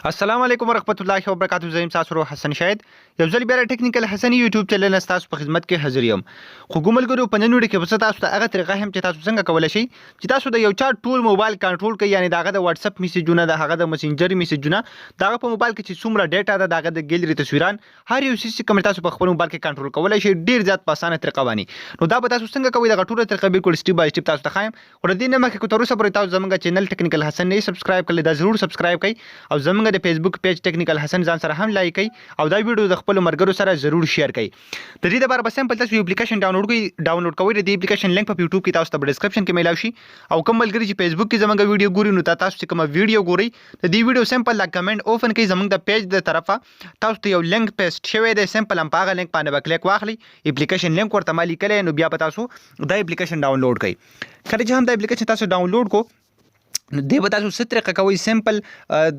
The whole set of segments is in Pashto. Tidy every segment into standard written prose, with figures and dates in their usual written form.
السلام علیکم ورحمۃ اللہ وبرکاتہ. زم تاسو حسن شاهد یو ځل بیا ټیکنیکل حسن یوټیوب چینل تاسو په خدمت کې حاضر یم. خو ګوملګرو په نن ویډیو کې به تاسو ته هغه طریقه هم چې تاسو څنګه کولای شئ چې تاسو د یو چا ټول موبایل کنټرول کړئ، یعنی داغه د واتس اپ میسجونه، دغه د مسنجر میسجونه، دغه په موبایل کې چې څومره ډیټا ده، دغه د ګیلري تصویران، هر یو شی چې کوم تاسو په خپل موبایل کې کنټرول کولای شئ ډیر زیات په اسانه طریقه باندې. نو دا به تاسو څنګه کوئ، دغه ټول طریقه بالکل سټیپ بای سټیپ تاسو ته خایم. ور دې نه مخکې کو تر اوسه پورې تاسو زموږ چینل ټیکنیکل حسن نه سبسکرایب کړئ، دا ضرور سبسکرایب کړئ او زموږ د فیسبوک پیج ټیکنیکل حسن ځان سره هم لایک کړئ او دا ویډیو د خپل مرګرو سره ضرور شیر کړئ. د دې لپاره به سمپل تاسو یو اپلیکیشن ډاونلوډ کوئ. د دې اپلیکیشن لینک په یوټیوب کې تاسو ته په ډسکرپشن کې میلاو شي او کوم ملګری چې فیسبوک کې زموږ ویډیو ګوري نو تاسو چې کوم ویډیو ګوري د دې ویډیو سمپل لا کمنټ اوپن کړئ، زموږ د پیج د طرفه تاسو ته یو لینک پیسټ شوی دی، سمپل هم په هغه لینک باندې به کلیک واخلئ، اپلیکیشن لینک ورته مالي کړئ، نو بیا به تاسو دا اپلیکیشن ډاونلوډ کړئ. کله چې هم دا اپلیکیشن تاسو ډاونلوډ کو نو دی به تاسو څه طریقه کوئ، سمپل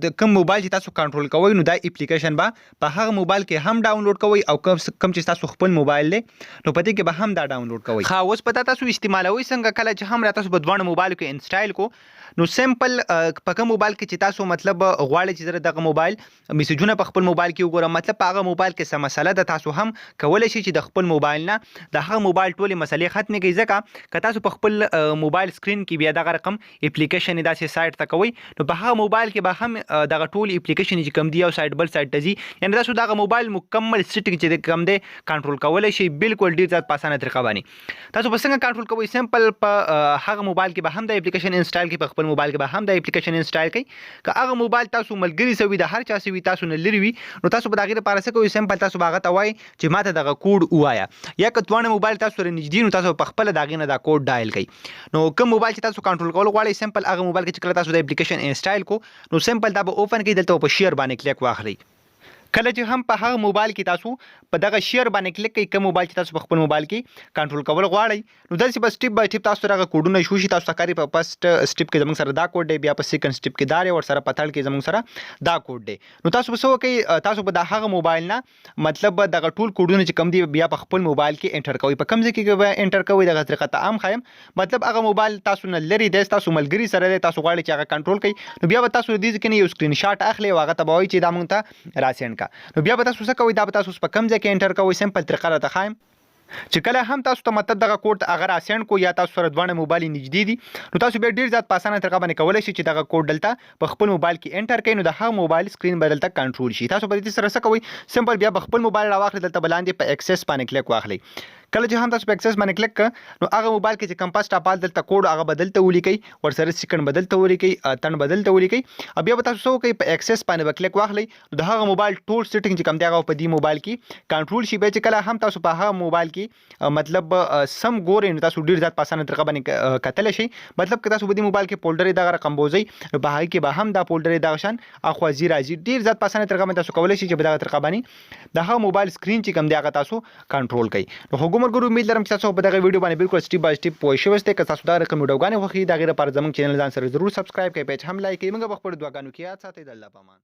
د کوم موبایل چې تاسو کنټرول کوئ نو دا اپلیکیشن به په هغه موبایل کې هم ډاونلوډ کوئ او کوم چې تاسو خپل موبایل دی نو په دې کې به هم دا ډاونلوډ کوئ. ښه اوس پته تاسو استعمالوئ څنګه. کله چې هم را تاسو په دوه موبایل کې انسټال کو نو سمپل په کوم موبایل کې چې تاسو مطلب غواړئ چې زره دغه موبایل میسجونه په خپل موبایل کې وګورم، مطلب په هغه موبایل کې څه مسله ده، تاسو هم کولای شئ چې د خپل موبایل نه د هغه موبایل ټولې مسلې ختمې کړئ. ځکه که تاسو په خپل موبایل سکرین کې بیا دغه رقم اپلیکیشن داسې سایت ته کوئ نو په هغه موبایل کې به هم دغه ټول اپلیکیشن چې کوم دی او سایت بل سایت ته ځي، یعنی تاسو دغه موبایل مکمل سیټینګ چې کوم دی کنټرول کولای شئ بالکل ډیر زیات په اسانه طریقه باندې. تاسو به څنګه کنټرول کوئ، سمپل په هغه موبایل کې به هم د اپلیکیشن انسټال کړئ، په خپل موبایل کې به هم د اپلیکیشن انسټال کړئ. که هغه موبایل تاسو ملګری سوي د هر چا سوي تاسو نه لري وي نو تاسو به دغه لپاره څه کوئ، سمپل تاسو به هغه ته وایي چې ماته دغه کوډ وایا، یا که توانه موبایل تاسو سره نږدې نو تاسو په خپل دغه نه دا کوډ ډایل کړئ. نو کوم موبایل چې تاسو کنټرول کول غواړئ سمپل هغه موبایل کې چې کله تاسو د اپلیکیشن انسټال کو نو سمپل دا به اوپن کړئ، دلته په شیر باندې کلیک واخلئ. کله چې هم په هغه موبایل کې تاسو په دغه شیر باندې کلیک کوئ، کوم موبایل چې تاسو په خپل موبایل کې کنټرول کول غواړئ نو داسې به سټیپ بای سټیپ تاسو دغه کوډونه شو شي تاسو ښکاري. په فرست سټیپ کې زموږ سره دا کوډ دی، بیا په سیکنډ سټیپ کې دا دی، ور سره په تھرډ کې زموږ سره دا کوډ دی. نو تاسو به څه وکئ، تاسو به د هغه موبایل نه مطلب دغه ټول کوډونه چې کوم دی بیا په خپل موبایل کې انټر کوئ. په کوم ځای کې به انټر کوئ دغه طریقه ته عام خایم، مطلب هغه موبایل تاسو نه لري دی، تاسو ملګری سره دی، تاسو غواړئ چې هغه کنټرول کړئ نو بیا به تاسو دې ځکه یو سکرین شاټ اخلئ او هغه ته به وایي چې دا مونږ ته راسینډ کا. نو بیا به تاسو څه کوئ، دا به تاسو په کوم ځای کې انټر کوئ، سمپل طریقه راته خایم چې کله هم تاسو ته مطلب دغه کوډ هغه راسینډ کو یا تاسو سره دوه موبایل نږدې دي نو تاسو به ډیر زیات په اسانه طریقه باندې کولای شئ چې دغه کوډ دلته په خپل موبایل کې انټر کړئ نو د هغه موبایل سکرین به دلته کنټرول شي. تاسو به دې سره څه کوئ، سمپل بیا په خپل موبایل راواخلئ، دلته بلاندې په ایکسس باندې کلیک واخلئ. کله چې هم تاسو په ایکسس باندې کلیک کړ نو هغه موبایل کې چې کمپاس ټاپال دلته کوډ هغه بدلته ولیکئ، ور سره سیکنډ بدلته ولیکئ، تن بدلته ولیکئ او بیا به تاسو څه وکئ، په ایکسس باندې به کلیک واخلئ نو د هغه موبایل ټول سیټینګ چې کوم دی هغه په دې موبایل کې کنټرول شي. بیا چې کله هم تاسو په هغه موبایل کې مطلب سم ګورئ نو تاسو ډیر ځات په اسانه طریقه باندې کتلی شئ. مطلب که تاسو په دې موبایل کې فولډر دغه رقم بوزئ نو په هغه کې به هم دا فولډر دغه شان اخوازي راځي، ډیر ځات په اسانه طریقه باندې تاسو کولی شئ چې په دغه طریقه باندې د هغه موبایل سکرین چې کوم دی هغه تاسو کنټرول کړئ. نو خو ګومرګرو امید لرم چې تاسو په دغه ویډیو باندې بالکل سټیپ بای سټیپ پوه شوئ یاست. که تاسو دا رقم ویډیوګانې خوښوي د هغې لپاره زموږ چینل ځان سره ضرور سبسکرایب کړئ، پیج هم لایک کړئ. موږ به خپلو دعاګانو کې یاد ساتئ. د الله په امان.